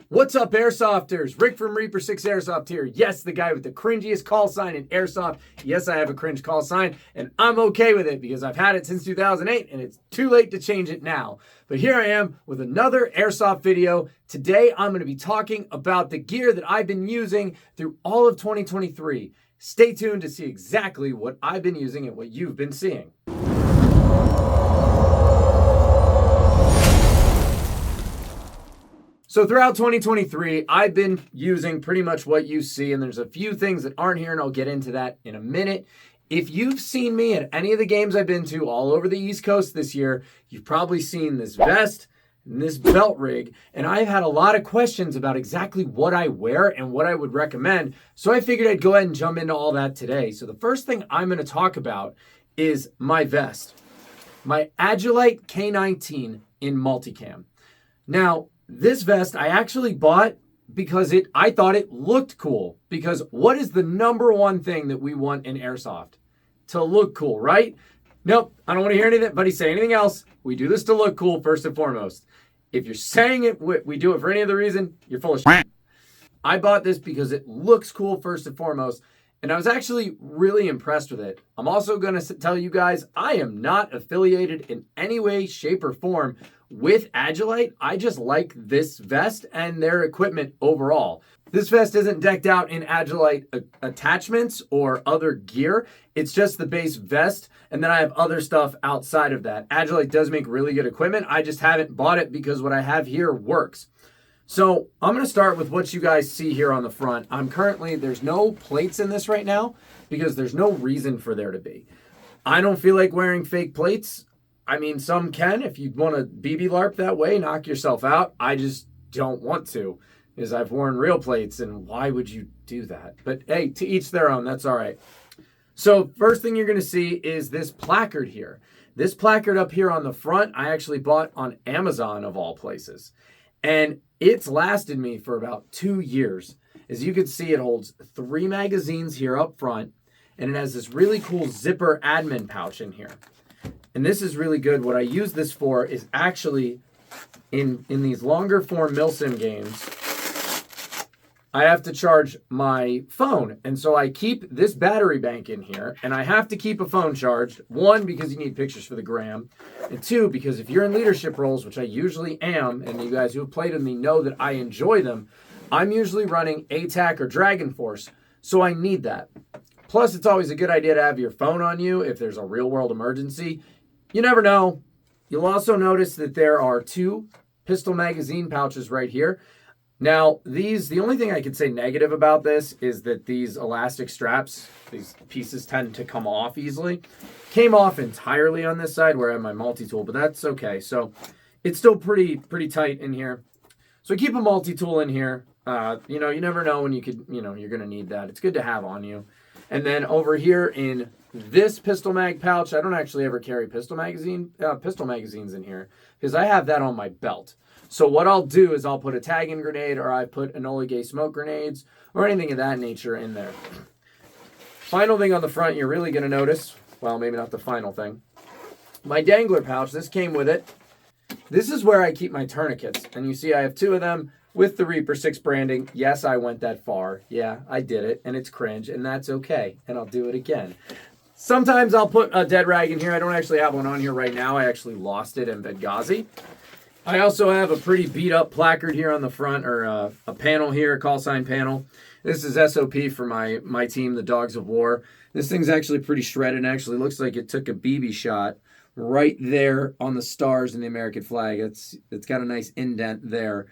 What's up, Airsofters? Rick from Reaper 6 Airsoft here. Yes, the guy with the cringiest call sign in Airsoft. Yes, I have a cringe call sign, and I'm okay with it because I've had it since 2008, and it's too late to change it now. But here I am with another Airsoft video. Today, I'm going to be talking about the gear that I've been using through all of 2023. Stay tuned to see exactly what I've been using and what you've been seeing. So throughout 2023, I've been using pretty much what you see, and there's a few things that aren't here, and I'll get into that in a minute. If you've seen me at any of the games I've been to all over the East Coast this year, you've probably seen this vest and this belt rig, and I've had a lot of questions about exactly what I wear and what I would recommend, so I figured I'd go ahead and jump into all that today. So the first thing I'm going to talk about is my vest, my Agilite K19 in multicam. Now, this vest I actually bought because I thought it looked cool. Because what is the number one thing that we want in Airsoft? To look cool, right? Nope, I don't want to hear anybody say anything else. We do this to look cool first and foremost. If you're saying it, we do it for any other reason, you're full of shit. I bought this because it looks cool first and foremost, and I was actually really impressed with it. I'm also going to tell you guys, I am not affiliated in any way, shape, or form with Agilite. I just like this vest and their equipment overall. This vest isn't decked out in Agilite attachments or other gear. It's just the base vest, and then I have other stuff outside of that. Agilite does make really good equipment. I just haven't bought it because what I have here works. So I'm going to start with what you guys see here on the front. There's no plates in this right now because there's no reason for there to be. I don't feel like wearing fake plates. I mean, some can. If you want to BB LARP that way, knock yourself out. I just don't want to, because I've worn real plates, and why would you do that? But hey, to each their own, that's all right. So first thing you're going to see is this placard here. This placard up here on the front, I actually bought on Amazon of all places. And it's lasted me for about 2 years. As you can see, it holds 3 magazines here up front, and it has this really cool zipper admin pouch in here. And this is really good. What I use this for is actually in these longer form Milsim games, I have to charge my phone. And so I keep this battery bank in here, and I have to keep a phone charged. 1, because you need pictures for the gram. And 2, because if you're in leadership roles, which I usually am, and you guys who have played with me know that I enjoy them, I'm usually running ATAC or Dragon Force, so I need that. Plus, it's always a good idea to have your phone on you if there's a real world emergency. You never know. You'll also notice that there are 2 pistol magazine pouches right here. Now, the only thing I could say negative about this is that these elastic straps, these pieces tend to come off easily. Came off entirely on this side where I have my multi-tool, but that's okay. So it's still pretty tight in here. So I keep a multi-tool in here. You never know when you're going to need that. It's good to have on you. And then over here in this pistol mag pouch, I don't actually ever carry pistol magazines in here because I have that on my belt. So what I'll do is I'll put a tag-in grenade, or I put Enola Gay smoke grenades or anything of that nature in there. Final thing on the front you're really going to notice, well, maybe not the final thing, my dangler pouch. This came with it. This is where I keep my tourniquets. And you see I have 2 of them with the Reaper 6 branding. Yes, I went that far. Yeah, I did it, and it's cringe, and that's okay. And I'll do it again. Sometimes I'll put a dead rag in here. I don't actually have one on here right now. I actually lost it in Benghazi. I also have a pretty beat up placard here on the front, or a panel here, a call sign panel. This is SOP for my team, the Dogs of War. This thing's actually pretty shredded, and actually looks like it took a BB shot right there on the stars in the American flag. It's got a nice indent there.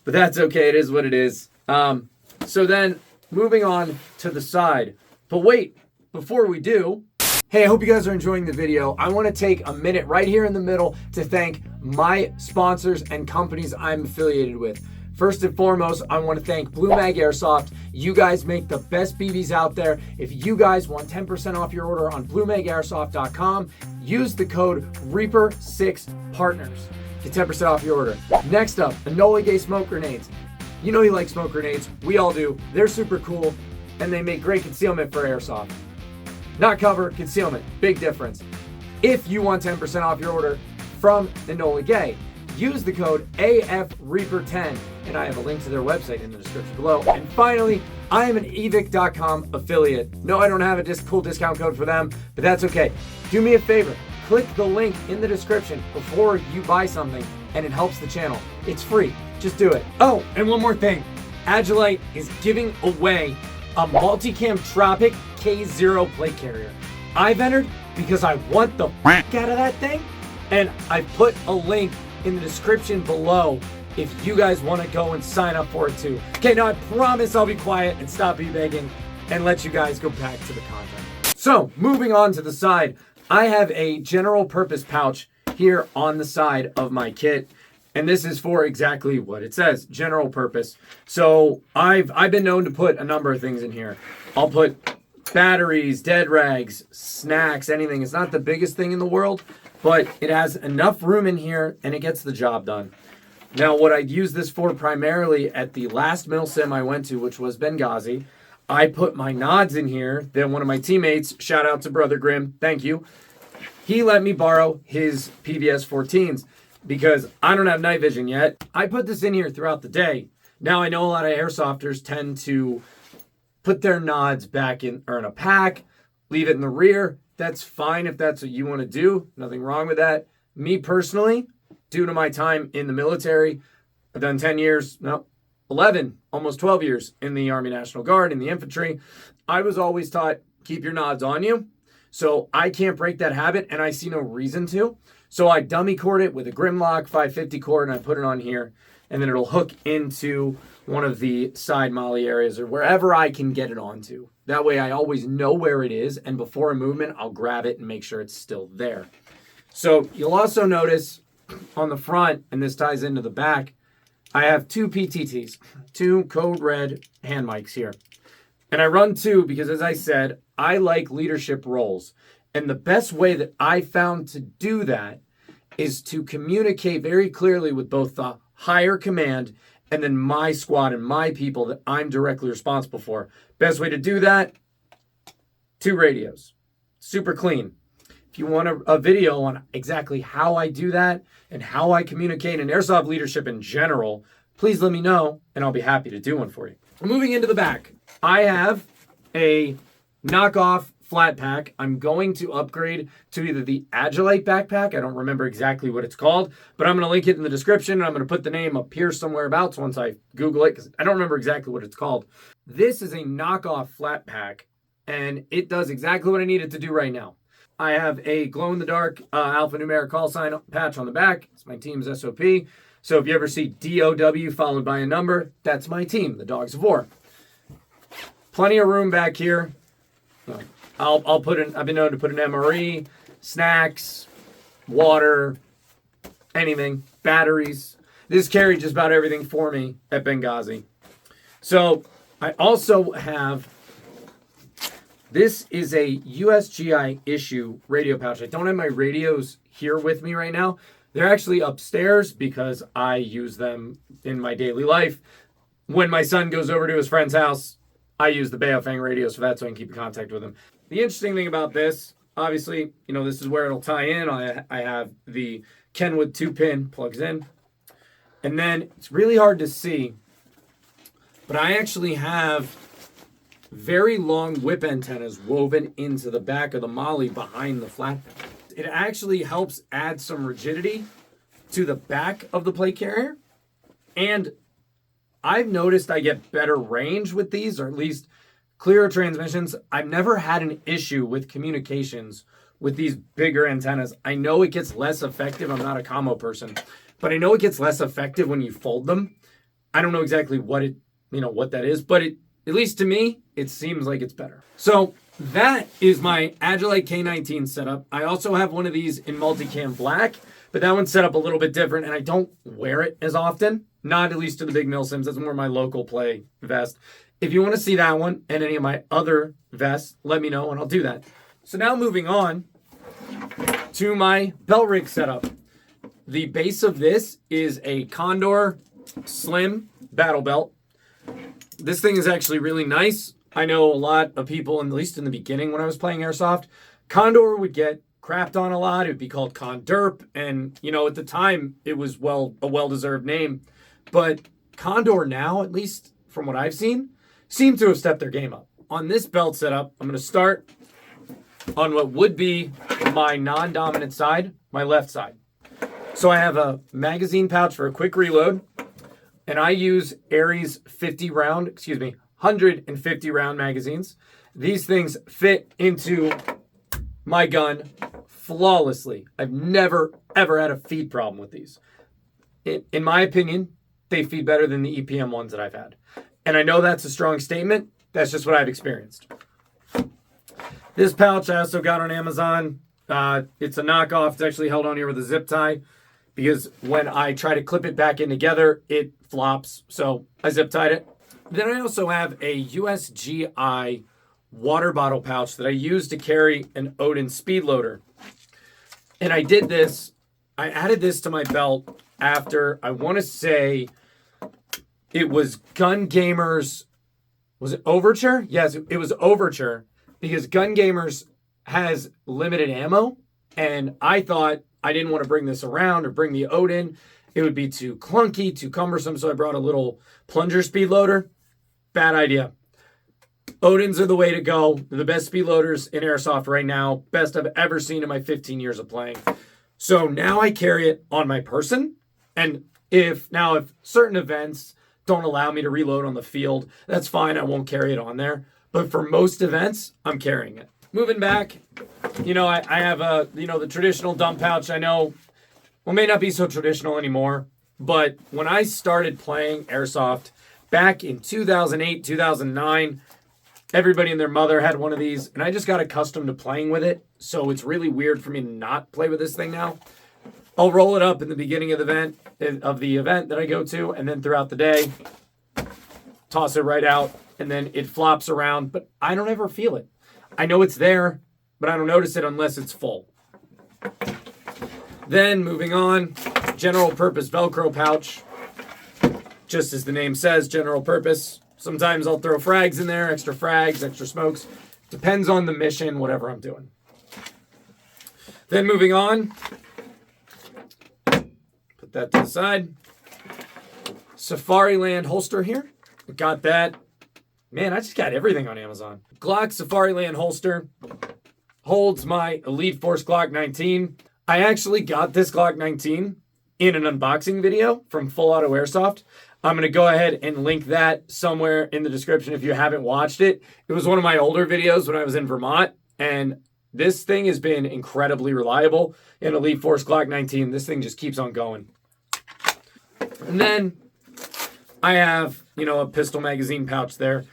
But that's okay, it is what it is. So then, moving on to the side. But wait, before we do, hey, I hope you guys are enjoying the video. I want to take a minute right here in the middle to thank my sponsors and companies I'm affiliated with. First and foremost, I want to thank Blue Mag Airsoft. You guys make the best BBs out there. If you guys want 10% off your order on BlueMagAirsoft.com, use the code REAPER6Partners. Get 10% off your order. Next up, Enola Gay smoke grenades. You know you like smoke grenades. We all do. They're super cool, and they make great concealment for Airsoft. Not cover, concealment. Big difference. If you want 10% off your order from Enola Gay, use the code AFREAPER10. and I have a link to their website in the description below. And finally, I am an evic.com affiliate. No, I don't have a cool discount code for them, but that's okay. Do me a favor, click the link in the description before you buy something, and it helps the channel. It's free, just do it. Oh, and one more thing. Agilite is giving away a Multicam Tropic K0 plate carrier. I've entered because I want the out of that thing, and I put a link in the description below if you guys want to go and sign up for it too. Okay, now I promise I'll be quiet and stop begging and let you guys go back to the content. So, moving on to the side, I have a general purpose pouch here on the side of my kit. And this is for exactly what it says, general purpose. So I've been known to put a number of things in here. I'll put batteries, dead rags, snacks, anything. It's not the biggest thing in the world, but it has enough room in here and it gets the job done. Now, what I'd use this for primarily at the last Milsim I went to, which was Benghazi, I put my nods in here. Then one of my teammates, shout out to Brother Grim, thank you. He let me borrow his PVS 14s. Because I don't have night vision yet. I put this in here throughout the day. Now I know a lot of airsofters tend to put their nods back in or in a pack, leave it in the rear. That's fine if that's what you want to do. Nothing wrong with that. Me personally, due to my time in the military, I've done 10 years, no, 11, almost 12 years in the Army National Guard, in the infantry. I was always taught, keep your nods on you. So I can't break that habit, and I see no reason to. So I dummy cord it with a Grimlock 550 cord, and I put it on here, and then it'll hook into one of the side molly areas or wherever I can get it onto. That way I always know where it is, and before a movement, I'll grab it and make sure it's still there. So you'll also notice on the front, and this ties into the back, I have two PTTs, two Code Red hand mics here. And I run two because, as I said, I like leadership roles. And the best way that I found to do that is to communicate very clearly with both the higher command and then my squad and my people that I'm directly responsible for. Best way to do that, 2 radios. Super clean. If you want a video on exactly how I do that and how I communicate in airsoft leadership in general, please let me know and I'll be happy to do one for you. Moving into the back, I have a knockoff flat pack. I'm going to upgrade to either the Agilite backpack. I don't remember exactly what it's called, but I'm going to link it in the description. And I'm going to put the name up here somewhere abouts once I Google it, because I don't remember exactly what it's called. This is a knockoff flat pack, and it does exactly what I need it to do right now. I have a glow-in-the-dark alphanumeric call sign patch on the back. It's my team's SOP. So if you ever see DOW followed by a number, that's my team, the Dogs of War. Plenty of room back here. I'll put in, I've been known to put an MRE, snacks, water, anything, batteries. This carried just about everything for me at Benghazi. So I also have, this is a USGI issue radio pouch. I don't have my radios here with me right now. They're actually upstairs because I use them in my daily life. When my son goes over to his friend's house, I use the Baofeng radios for that so I can keep in contact with him. The interesting thing about this, obviously, this is where it'll tie in. I have the Kenwood 2-pin plugs in. And then it's really hard to see, but I actually have very long whip antennas woven into the back of the molly behind the flat pack. It actually helps add some rigidity to the back of the plate carrier. And I've noticed I get better range with these, or at least clearer transmissions. I've never had an issue with communications with these bigger antennas. I know it gets less effective. I'm not a commo person, but I know it gets less effective when you fold them. I don't know exactly what that is, but at least to me, it seems like it's better. So that is my Agilite K19 setup. I also have one of these in multicam black, but that one's set up a little bit different, and I don't wear it as often. Not at least to the big Milsims. That's more my local play vest. If you want to see that one and any of my other vests, let me know and I'll do that. So now moving on to my belt rig setup. The base of this is a Condor Slim battle belt. This thing is actually really nice. I know a lot of people, at least in the beginning when I was playing Airsoft, Condor would get crapped on a lot. It would be called Conderp. And, at the time, it was a well-deserved name. But Condor now, at least from what I've seen, seem to have stepped their game up. On this belt setup, I'm going to start on what would be my non-dominant side, my left side. So I have a magazine pouch for a quick reload, and I use Aries 150 round magazines. These things fit into my gun flawlessly. I've never, ever had a feed problem with these. In my opinion, they feed better than the EPM ones that I've had. And I know that's a strong statement. That's just what I've experienced. This pouch I also got on Amazon. It's a knockoff. It's actually held on here with a zip tie because when I try to clip it back in together, it flops. So I zip tied it. Then I also have a USGI water bottle pouch that I use to carry an Odin speed loader. And I added this to my belt after, I want to say, it was Gun Gamers, was it Overture? Yes, it was Overture, because Gun Gamers has limited ammo, and I thought I didn't want to bring this around or bring the Odin. It would be too clunky, too cumbersome, so I brought a little plunger speed loader. Bad idea. Odins are the way to go. They're the best speed loaders in Airsoft right now. Best I've ever seen in my 15 years of playing. So now I carry it on my person, and if certain events don't allow me to reload on the field, that's fine. I won't carry it on there. But for most events, I'm carrying it. Moving back, I have the traditional dump pouch. I know, may not be so traditional anymore, but when I started playing Airsoft back in 2008, 2009, everybody and their mother had one of these, and I just got accustomed to playing with it. So it's really weird for me to not play with this thing now. I'll roll it up in the beginning of the event that I go to, and then throughout the day, toss it right out, and then it flops around, but I don't ever feel it. I know it's there, but I don't notice it unless it's full. Then moving on, general purpose Velcro pouch. Just as the name says, general purpose. Sometimes I'll throw frags in there, extra frags, extra smokes. Depends on the mission, whatever I'm doing. Then moving on, put that to the side. Safariland holster here. Got that. Man, I just got everything on Amazon. Glock Safariland holster holds my Elite Force Glock 19. I actually got this Glock 19 in an unboxing video from Full Auto Airsoft. I'm going to go ahead and link that somewhere in the description if you haven't watched it. It was one of my older videos when I was in Vermont, and this thing has been incredibly reliable. In Elite Force Glock 19, this thing just keeps on going. And then I have, a pistol magazine pouch there.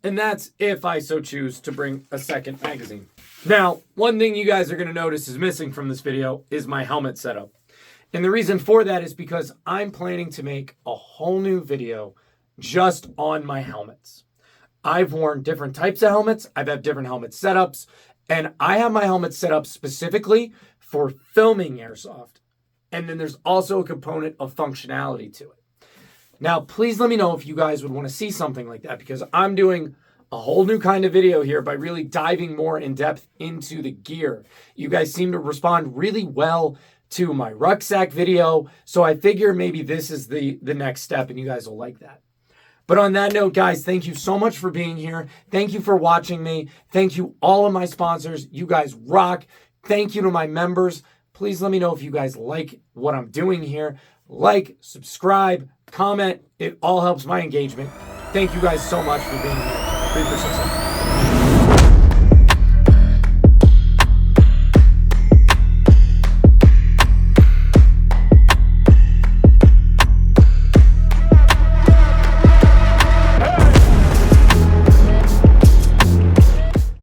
And that's if I so choose to bring a second magazine. Now, one thing you guys are going to notice is missing from this video is my helmet setup. And the reason for that is because I'm planning to make a whole new video just on my helmets. I've worn different types of helmets. I've had different helmet setups. And I have my helmet set up specifically for filming Airsoft. And then there's also a component of functionality to it. Now, please let me know if you guys would want to see something like that, because I'm doing a whole new kind of video here by really diving more in depth into the gear. You guys seem to respond really well to my rucksack video, so I figure maybe this is the next step and you guys will like that. But on that note, guys, thank you so much for being here. Thank you for watching me. Thank you all of my sponsors. You guys rock. Thank you to my members. Please let me know if you guys like what I'm doing here. Like, subscribe, comment. It all helps my engagement. Thank you guys so much for being here. 3%.